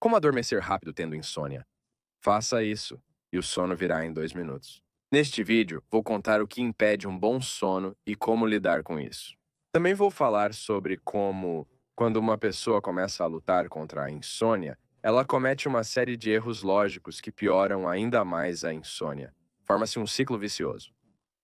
Como adormecer rápido tendo insônia? Faça isso e o sono virá em 2 minutos. Neste vídeo, vou contar o que impede um bom sono e como lidar com isso. Também vou falar sobre como, quando uma pessoa começa a lutar contra a insônia, ela comete uma série de erros lógicos que pioram ainda mais a insônia. Forma-se um ciclo vicioso.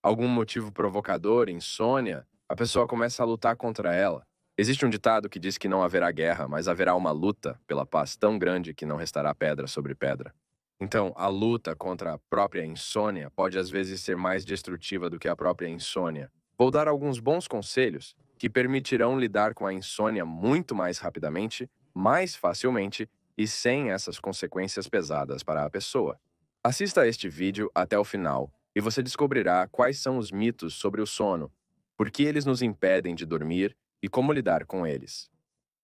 Algum motivo provocador, insônia, a pessoa começa a lutar contra ela. Existe um ditado que diz que não haverá guerra, mas haverá uma luta pela paz tão grande que não restará pedra sobre pedra. Então, a luta contra a própria insônia pode às vezes ser mais destrutiva do que a própria insônia. Vou dar alguns bons conselhos que permitirão lidar com a insônia muito mais rapidamente, mais facilmente e sem essas consequências pesadas para a pessoa. Assista a este vídeo até o final e você descobrirá quais são os mitos sobre o sono, por que eles nos impedem de dormir e como lidar com eles.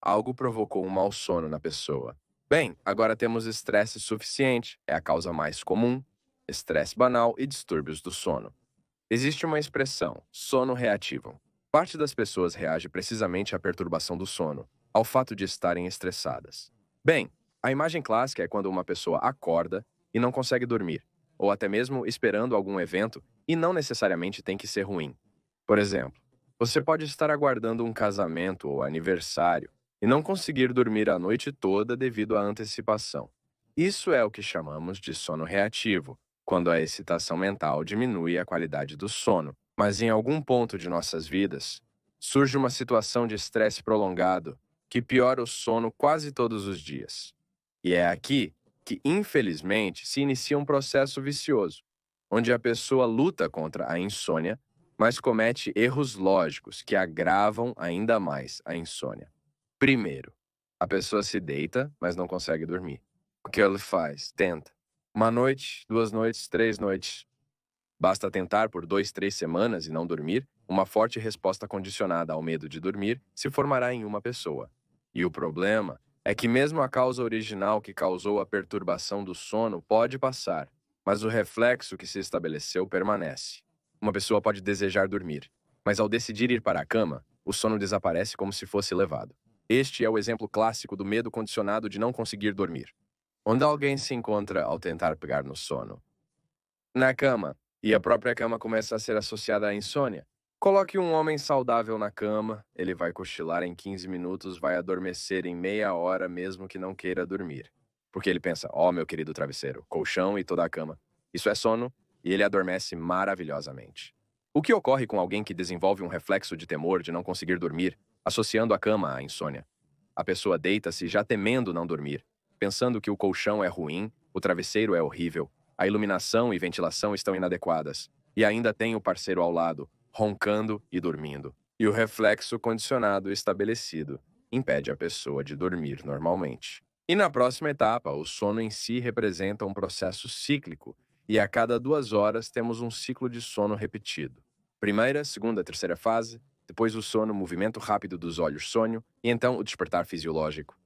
Algo provocou um mau sono na pessoa. Bem, agora temos estresse suficiente, é a causa mais comum, estresse banal e distúrbios do sono. Existe uma expressão, sono reativo. Parte das pessoas reage precisamente à perturbação do sono, ao fato de estarem estressadas. Bem, a imagem clássica é quando uma pessoa acorda e não consegue dormir, ou até mesmo esperando algum evento e não necessariamente tem que ser ruim. Por exemplo, você pode estar aguardando um casamento ou aniversário e não conseguir dormir a noite toda devido à antecipação. Isso é o que chamamos de sono reativo, quando a excitação mental diminui a qualidade do sono. Mas em algum ponto de nossas vidas, surge uma situação de estresse prolongado que piora o sono quase todos os dias. E é aqui que, infelizmente, se inicia um processo vicioso, onde a pessoa luta contra a insônia, mas comete erros lógicos que agravam ainda mais a insônia. Primeiro, a pessoa se deita, mas não consegue dormir. O que ele faz? Tenta. Uma noite, 2 noites, 3 noites. Basta tentar por 2, 3 semanas e não dormir, uma forte resposta condicionada ao medo de dormir se formará em uma pessoa. E o problema é que mesmo a causa original que causou a perturbação do sono pode passar, mas o reflexo que se estabeleceu permanece. Uma pessoa pode desejar dormir, mas ao decidir ir para a cama, o sono desaparece como se fosse levado. Este é o exemplo clássico do medo condicionado de não conseguir dormir. Onde alguém se encontra ao tentar pegar no sono? Na cama. E a própria cama começa a ser associada à insônia. Coloque um homem saudável na cama, ele vai cochilar em 15 minutos, vai adormecer em meia hora mesmo que não queira dormir. Porque ele pensa, ó, meu querido travesseiro, colchão e toda a cama. Isso é sono, e ele adormece maravilhosamente. O que ocorre com alguém que desenvolve um reflexo de temor de não conseguir dormir, associando a cama à insônia? A pessoa deita-se já temendo não dormir, pensando que o colchão é ruim, o travesseiro é horrível, a iluminação e ventilação estão inadequadas, e ainda tem o parceiro ao lado, roncando e dormindo. E o reflexo condicionado estabelecido impede a pessoa de dormir normalmente. E na próxima etapa, o sono em si representa um processo cíclico, e a cada 2 horas temos um ciclo de sono repetido. Primeira, segunda, terceira fase, depois o sono, movimento rápido dos olhos, sonho, e então o despertar fisiológico.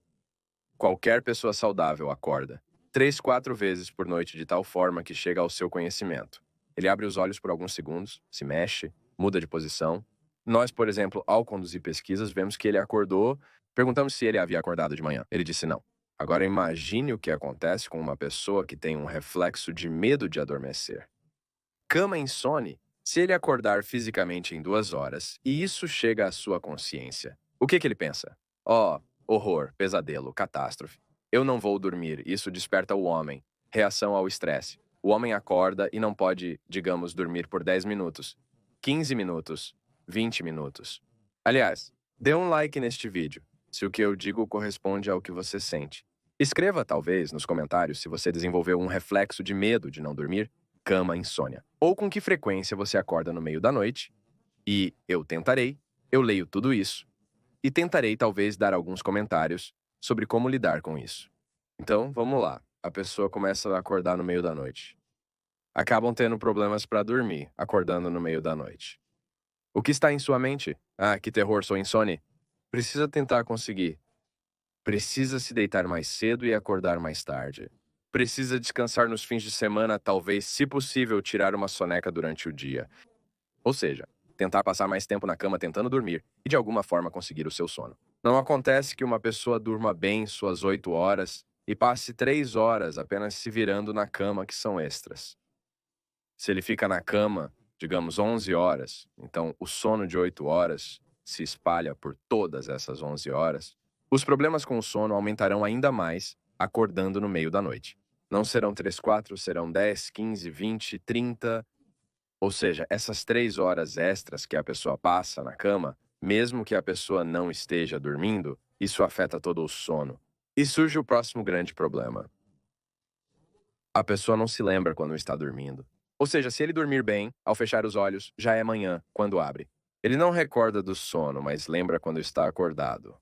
Qualquer pessoa saudável acorda 3, 4 vezes por noite de tal forma que chega ao seu conhecimento. Ele abre os olhos por alguns segundos, se mexe, muda de posição. Nós, por exemplo, ao conduzir pesquisas, vemos que ele acordou, perguntamos se ele havia acordado de manhã. Ele disse não. Agora imagine o que acontece com uma pessoa que tem um reflexo de medo de adormecer. Cama insone se ele acordar fisicamente em 2 horas e isso chega à sua consciência. O que ele pensa? Oh, horror, pesadelo, catástrofe. Eu não vou dormir, isso desperta o homem. Reação ao estresse. O homem acorda e não pode, digamos, dormir por 10 minutos, 15 minutos, 20 minutos. Aliás, dê um like neste vídeo, se o que eu digo corresponde ao que você sente. Escreva, talvez, nos comentários se você desenvolveu um reflexo de medo de não dormir, cama, insônia. Ou com que frequência você acorda no meio da noite. E eu leio tudo isso. E tentarei talvez dar alguns comentários sobre como lidar com isso. Então, vamos lá. A pessoa começa a acordar no meio da noite. Acabam tendo problemas para dormir, acordando no meio da noite. O que está em sua mente? Ah, que terror, sou insone. Precisa tentar conseguir. Precisa se deitar mais cedo e acordar mais tarde. Precisa descansar nos fins de semana, talvez, se possível, tirar uma soneca durante o dia. Ou seja, tentar passar mais tempo na cama tentando dormir e de alguma forma conseguir o seu sono. Não acontece que uma pessoa durma bem suas 8 horas e passe 3 horas apenas se virando na cama, que são extras. Se ele fica na cama, digamos, 11 horas, então o sono de 8 horas se espalha por todas essas 11 horas, os problemas com o sono aumentarão ainda mais acordando no meio da noite. Não serão 3, 4, serão 10, 15, 20, 30. Ou seja, essas 3 horas extras que a pessoa passa na cama, mesmo que a pessoa não esteja dormindo, isso afeta todo o sono. E surge o próximo grande problema. A pessoa não se lembra quando está dormindo. Ou seja, se ele dormir bem, ao fechar os olhos, já é manhã quando abre. Ele não recorda do sono, mas lembra quando está acordado.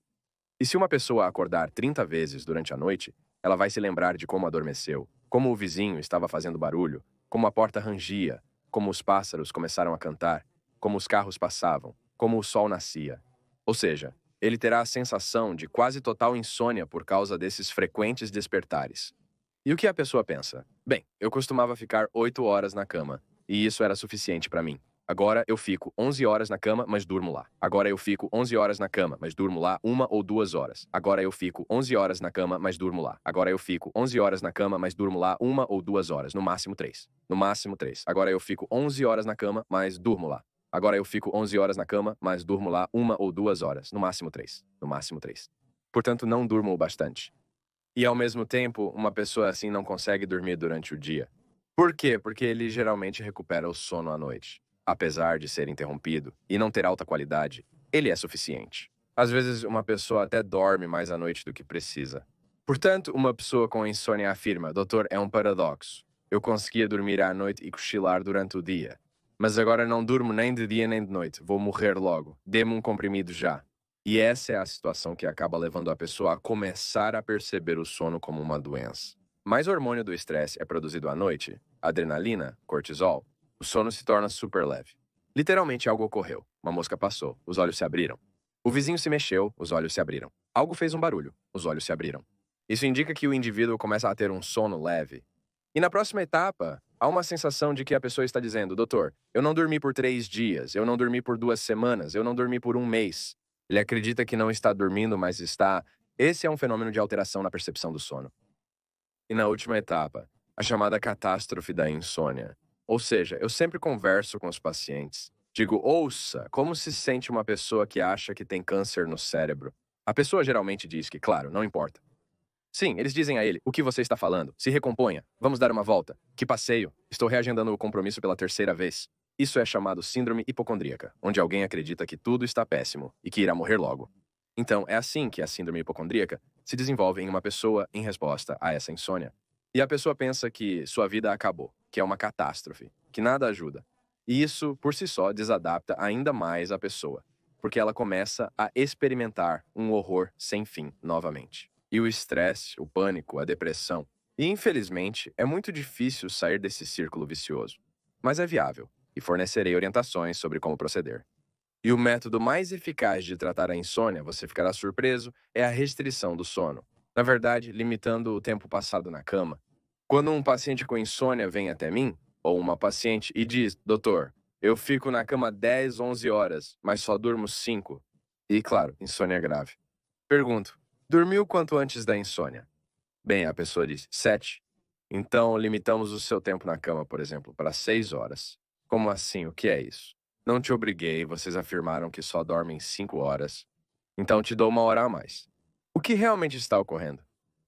E se uma pessoa acordar 30 vezes durante a noite, ela vai se lembrar de como adormeceu, como o vizinho estava fazendo barulho, como a porta rangia, como os pássaros começaram a cantar, como os carros passavam, como o sol nascia. Ou seja, ele terá a sensação de quase total insônia por causa desses frequentes despertares. E o que a pessoa pensa? Bem, eu costumava ficar 8 horas na cama, e isso era suficiente para mim. Agora eu fico 11 horas na cama, mas durmo lá. Agora eu fico 11 horas na cama, mas durmo lá 1 ou 2 horas. Agora eu fico 11 horas na cama, mas durmo lá. Agora eu fico 11 horas na cama, mas durmo lá 1 ou 2 horas, no máximo 3. No máximo 3. Agora eu fico 11 horas na cama, mas durmo lá. Agora eu fico 11 horas na cama, mas durmo lá 1 ou 2 horas, no máximo 3. No máximo 3. Portanto, não durmo o bastante. E, ao mesmo tempo, uma pessoa assim não consegue dormir durante o dia. Por quê? Porque ele geralmente recupera o sono à noite. Apesar de ser interrompido e não ter alta qualidade, ele é suficiente. Às vezes, uma pessoa até dorme mais à noite do que precisa. Portanto, uma pessoa com insônia afirma: Doutor, é um paradoxo. Eu conseguia dormir à noite e cochilar durante o dia. Mas agora não durmo nem de dia nem de noite. Vou morrer logo. Dê-me um comprimido já. E essa é a situação que acaba levando a pessoa a começar a perceber o sono como uma doença. Mais hormônio do estresse é produzido à noite, adrenalina, cortisol, o sono se torna super leve. Literalmente algo ocorreu. Uma mosca passou, os olhos se abriram. O vizinho se mexeu, os olhos se abriram. Algo fez um barulho, os olhos se abriram. Isso indica que o indivíduo começa a ter um sono leve. E na próxima etapa, há uma sensação de que a pessoa está dizendo: Doutor, eu não dormi por 3 dias, eu não dormi por 2 semanas, eu não dormi por um mês. Ele acredita que não está dormindo, mas está. Esse é um fenômeno de alteração na percepção do sono. E na última etapa, a chamada catástrofe da insônia. Ou seja, eu sempre converso com os pacientes. Digo, ouça, como se sente uma pessoa que acha que tem câncer no cérebro? A pessoa geralmente diz que, claro, não importa. Sim, eles dizem a ele, o que você está falando? Se recomponha, vamos dar uma volta. Que passeio, estou reagendando o compromisso pela 3ª vez. Isso é chamado síndrome hipocondríaca, onde alguém acredita que tudo está péssimo e que irá morrer logo. Então, é assim que a síndrome hipocondríaca se desenvolve em uma pessoa em resposta a essa insônia. E a pessoa pensa que sua vida acabou, que é uma catástrofe, que nada ajuda. E isso, por si só, desadapta ainda mais a pessoa, porque ela começa a experimentar um horror sem fim novamente. E o estresse, o pânico, a depressão. E, infelizmente, é muito difícil sair desse círculo vicioso. Mas é viável, e fornecerei orientações sobre como proceder. E o método mais eficaz de tratar a insônia, você ficará surpreso, é a restrição do sono. Na verdade, limitando o tempo passado na cama. Quando um paciente com insônia vem até mim, ou uma paciente, e diz: Doutor, eu fico na cama 10, 11 horas, mas só durmo 5. E, claro, insônia grave. Pergunto: dormiu quanto antes da insônia? Bem, a pessoa diz: 7. Então, limitamos o seu tempo na cama, por exemplo, para 6 horas. Como assim? O que é isso? Não te obriguei, vocês afirmaram que só dormem 5 horas. Então te dou 1 hora a mais. O que realmente está ocorrendo?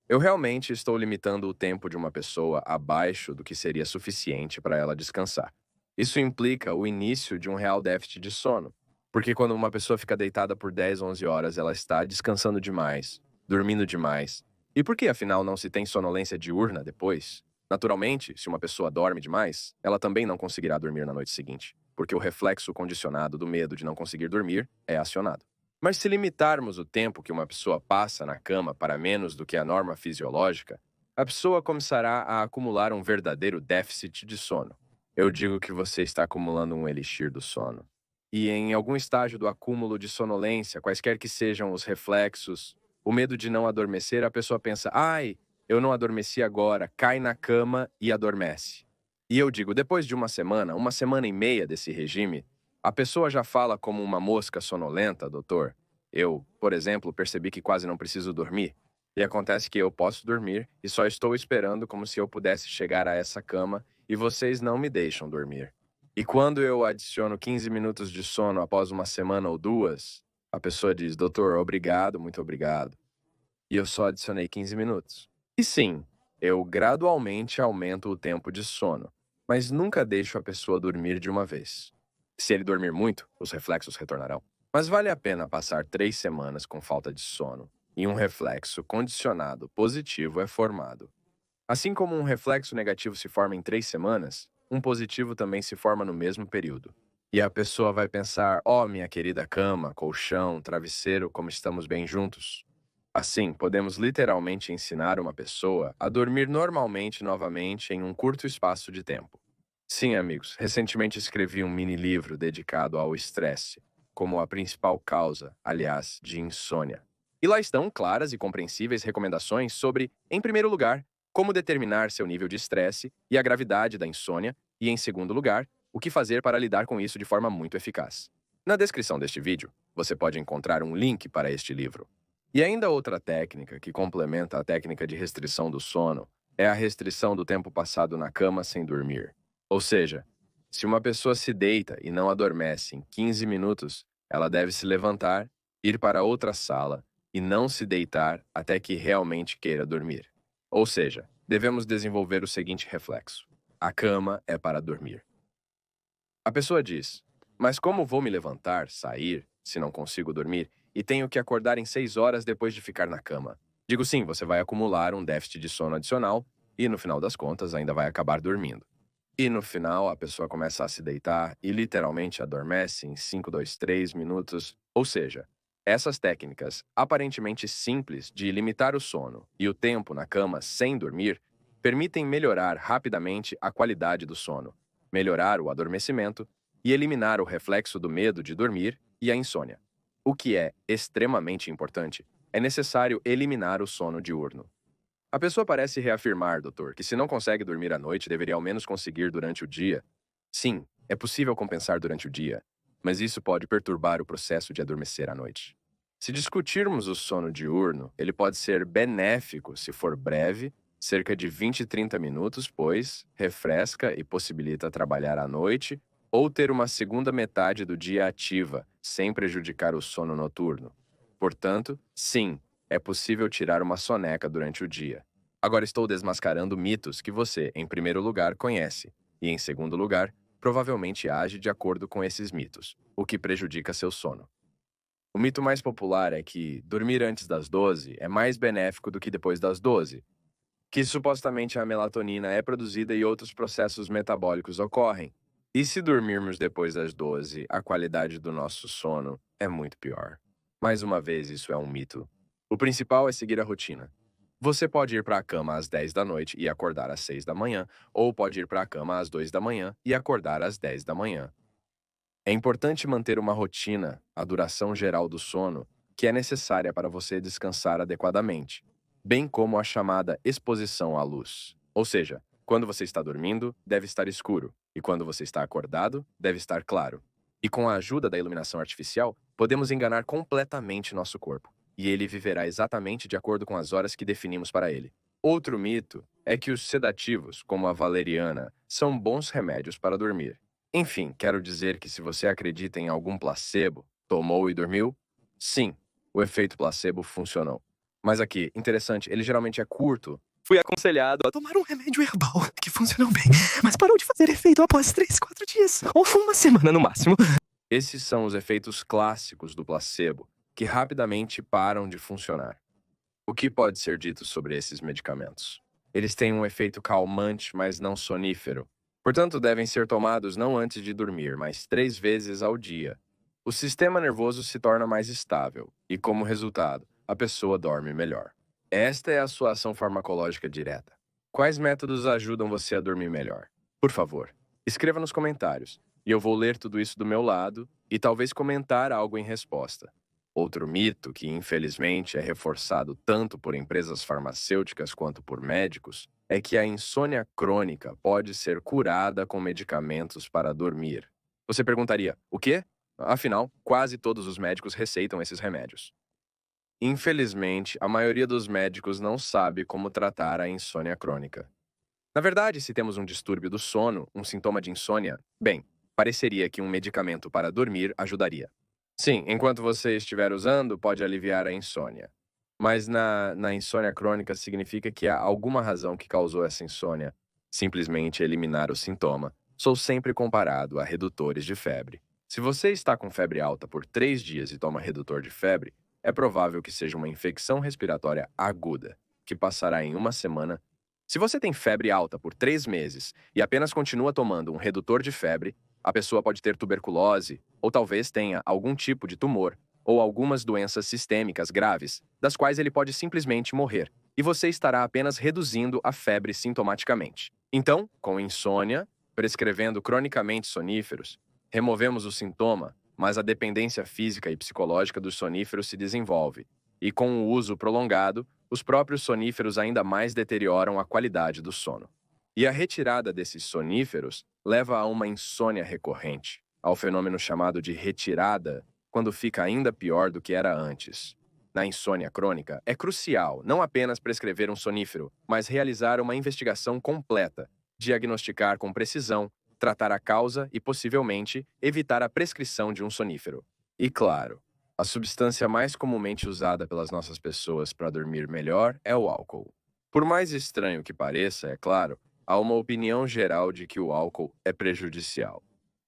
Eu realmente estou limitando o tempo de uma pessoa abaixo do que seria suficiente para ela descansar. Isso implica o início de um real déficit de sono. Porque quando uma pessoa fica deitada por 10, 11 horas, ela está descansando demais, dormindo demais. E por que, afinal, não se tem sonolência diurna depois? Naturalmente, se uma pessoa dorme demais, ela também não conseguirá dormir na noite seguinte, porque o reflexo condicionado do medo de não conseguir dormir é acionado. Mas se limitarmos o tempo que uma pessoa passa na cama para menos do que a norma fisiológica, a pessoa começará a acumular um verdadeiro déficit de sono. Eu digo que você está acumulando um elixir do sono. E em algum estágio do acúmulo de sonolência, quaisquer que sejam os reflexos, o medo de não adormecer, a pessoa pensa: ai, eu não adormeci agora, cai na cama e adormece. E eu digo, depois de 1 semana e meia desse regime, a pessoa já fala como uma mosca sonolenta, doutor. Eu, por exemplo, percebi que quase não preciso dormir. E acontece que eu posso dormir e só estou esperando como se eu pudesse chegar a essa cama e vocês não me deixam dormir. E quando eu adiciono 15 minutos de sono após uma semana ou duas, a pessoa diz, doutor, obrigado, muito obrigado. E eu só adicionei 15 minutos. E sim, eu gradualmente aumento o tempo de sono, mas nunca deixo a pessoa dormir de uma vez. Se ele dormir muito, os reflexos retornarão. Mas vale a pena passar 3 semanas com falta de sono e um reflexo condicionado positivo é formado. Assim como um reflexo negativo se forma em 3 semanas, um positivo também se forma no mesmo período. E a pessoa vai pensar, minha querida cama, colchão, travesseiro, como estamos bem juntos. Assim, podemos literalmente ensinar uma pessoa a dormir normalmente novamente em um curto espaço de tempo. Sim, amigos, recentemente escrevi um mini-livro dedicado ao estresse, como a principal causa, aliás, de insônia. E lá estão claras e compreensíveis recomendações sobre, em primeiro lugar, como determinar seu nível de estresse e a gravidade da insônia, e, em segundo lugar, o que fazer para lidar com isso de forma muito eficaz. Na descrição deste vídeo, você pode encontrar um link para este livro. E ainda outra técnica que complementa a técnica de restrição do sono é a restrição do tempo passado na cama sem dormir. Ou seja, se uma pessoa se deita e não adormece em 15 minutos, ela deve se levantar, ir para outra sala e não se deitar até que realmente queira dormir. Ou seja, devemos desenvolver o seguinte reflexo: a cama é para dormir. A pessoa diz, mas como vou me levantar, sair, se não consigo dormir, e tenho que acordar em 6 horas depois de ficar na cama? Digo sim, você vai acumular um déficit de sono adicional e, no final das contas, ainda vai acabar dormindo. E no final, a pessoa começa a se deitar e literalmente adormece em 5, 2, 3 minutos. Ou seja, essas técnicas aparentemente simples de limitar o sono e o tempo na cama sem dormir permitem melhorar rapidamente a qualidade do sono, melhorar o adormecimento e eliminar o reflexo do medo de dormir e a insônia. O que é extremamente importante, é necessário eliminar o sono diurno. A pessoa parece reafirmar, doutor, que se não consegue dormir à noite, deveria ao menos conseguir durante o dia. Sim, é possível compensar durante o dia, mas isso pode perturbar o processo de adormecer à noite. Se discutirmos o sono diurno, ele pode ser benéfico se for breve, cerca de 20 e 30 minutos, pois refresca e possibilita trabalhar à noite ou ter uma segunda metade do dia ativa, sem prejudicar o sono noturno. Portanto, sim, é possível tirar uma soneca durante o dia. Agora estou desmascarando mitos que você, em primeiro lugar, conhece, e, em segundo lugar, provavelmente age de acordo com esses mitos, o que prejudica seu sono. O mito mais popular é que dormir antes das 12 é mais benéfico do que depois das 12, que supostamente a melatonina é produzida e outros processos metabólicos ocorrem. E se dormirmos depois das 12, a qualidade do nosso sono é muito pior. Mais uma vez, isso é um mito. O principal é seguir a rotina. Você pode ir para a cama às 10 da noite e acordar às 6 da manhã, ou pode ir para a cama às 2 da manhã e acordar às 10 da manhã. É importante manter uma rotina, a duração geral do sono, que é necessária para você descansar adequadamente, bem como a chamada exposição à luz. Ou seja, quando você está dormindo, deve estar escuro, e quando você está acordado, deve estar claro. E com a ajuda da iluminação artificial, podemos enganar completamente nosso corpo, e ele viverá exatamente de acordo com as horas que definimos para ele. Outro mito é que os sedativos, como a valeriana, são bons remédios para dormir. Enfim, quero dizer que se você acredita em algum placebo, tomou e dormiu, sim, o efeito placebo funcionou. Mas aqui, interessante, ele geralmente é curto. Fui aconselhado a tomar um remédio herbal que funcionou bem, mas parou de fazer efeito após 3, 4 dias, ou uma semana no máximo. Esses são os efeitos clássicos do placebo, que rapidamente param de funcionar. O que pode ser dito sobre esses medicamentos? Eles têm um efeito calmante, mas não sonífero. Portanto, devem ser tomados não antes de dormir, mas 3 vezes ao dia. O sistema nervoso se torna mais estável e, como resultado, a pessoa dorme melhor. Esta é a sua ação farmacológica direta. Quais métodos ajudam você a dormir melhor? Por favor, escreva nos comentários e eu vou ler tudo isso do meu lado e talvez comentar algo em resposta. Outro mito que, infelizmente, é reforçado tanto por empresas farmacêuticas quanto por médicos é que a insônia crônica pode ser curada com medicamentos para dormir. Você perguntaria, o quê? Afinal, quase todos os médicos receitam esses remédios. Infelizmente, a maioria dos médicos não sabe como tratar a insônia crônica. Na verdade, se temos um distúrbio do sono, um sintoma de insônia, bem, pareceria que um medicamento para dormir ajudaria. Sim, enquanto você estiver usando, pode aliviar a insônia. Mas na insônia crônica significa que há alguma razão que causou essa insônia. Simplesmente eliminar o sintoma. Sou sempre comparado a redutores de febre. Se você está com febre alta por 3 dias e toma redutor de febre, é provável que seja uma infecção respiratória aguda, que passará em uma semana. Se você tem febre alta por 3 meses e apenas continua tomando um redutor de febre, a pessoa pode ter tuberculose ou talvez tenha algum tipo de tumor ou algumas doenças sistêmicas graves, das quais ele pode simplesmente morrer, e você estará apenas reduzindo a febre sintomaticamente. Então, com insônia, prescrevendo cronicamente soníferos, removemos o sintoma, mas a dependência física e psicológica dos soníferos se desenvolve, e com o uso prolongado, os próprios soníferos ainda mais deterioram a qualidade do sono. E a retirada desses soníferos leva a uma insônia recorrente, ao fenômeno chamado de retirada, quando fica ainda pior do que era antes. Na insônia crônica, é crucial não apenas prescrever um sonífero, mas realizar uma investigação completa, diagnosticar com precisão, tratar a causa e, possivelmente, evitar a prescrição de um sonífero. E, claro, a substância mais comumente usada pelas nossas pessoas para dormir melhor é o álcool. Por mais estranho que pareça, é claro, há uma opinião geral de que o álcool é prejudicial.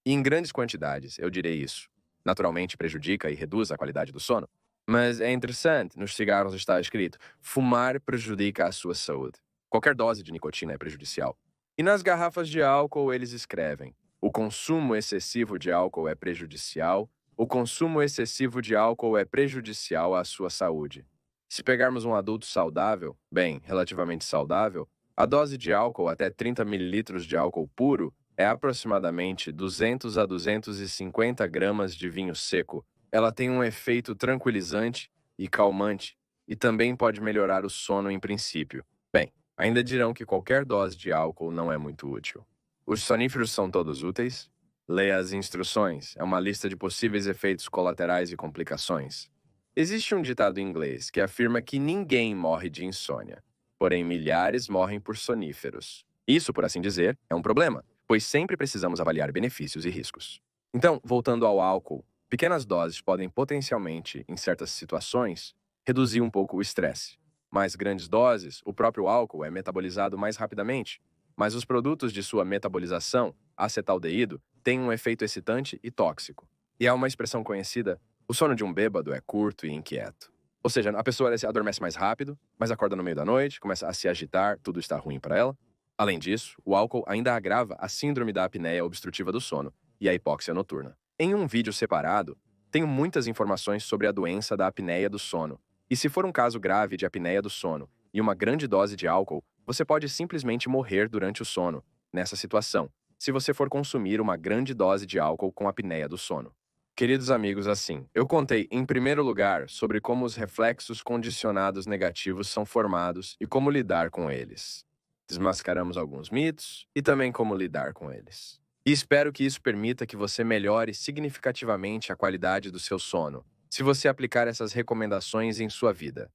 E em grandes quantidades, eu direi isso. Naturalmente prejudica e reduz a qualidade do sono. Mas é interessante, nos cigarros está escrito: fumar prejudica a sua saúde. Qualquer dose de nicotina é prejudicial. E nas garrafas de álcool eles escrevem: o consumo excessivo de álcool é prejudicial, o consumo excessivo de álcool é prejudicial à sua saúde. Se pegarmos um adulto saudável, bem, relativamente saudável, a dose de álcool até 30 mililitros de álcool puro é aproximadamente 200 a 250 gramas de vinho seco. Ela tem um efeito tranquilizante e calmante e também pode melhorar o sono em princípio. Bem, ainda dirão que qualquer dose de álcool não é muito útil. Os soníferos são todos úteis? Leia as instruções, é uma lista de possíveis efeitos colaterais e complicações. Existe um ditado em inglês que afirma que ninguém morre de insônia, porém milhares morrem por soníferos. Isso, por assim dizer, é um problema, pois sempre precisamos avaliar benefícios e riscos. Então, voltando ao álcool, pequenas doses podem potencialmente, em certas situações, reduzir um pouco o estresse. Mais grandes doses, o próprio álcool é metabolizado mais rapidamente, mas os produtos de sua metabolização, acetaldeído, têm um efeito excitante e tóxico. E há uma expressão conhecida: o sono de um bêbado é curto e inquieto. Ou seja, a pessoa se adormece mais rápido, mas acorda no meio da noite, começa a se agitar, tudo está ruim para ela. Além disso, o álcool ainda agrava a síndrome da apneia obstrutiva do sono e a hipóxia noturna. Em um vídeo separado, tenho muitas informações sobre a doença da apneia do sono. E se for um caso grave de apneia do sono e uma grande dose de álcool, você pode simplesmente morrer durante o sono, nessa situação, se você for consumir uma grande dose de álcool com apneia do sono. Queridos amigos, assim, eu contei, em primeiro lugar, sobre como os reflexos condicionados negativos são formados e como lidar com eles. Desmascaramos alguns mitos e também como lidar com eles. E espero que isso permita que você melhore significativamente a qualidade do seu sono, se você aplicar essas recomendações em sua vida.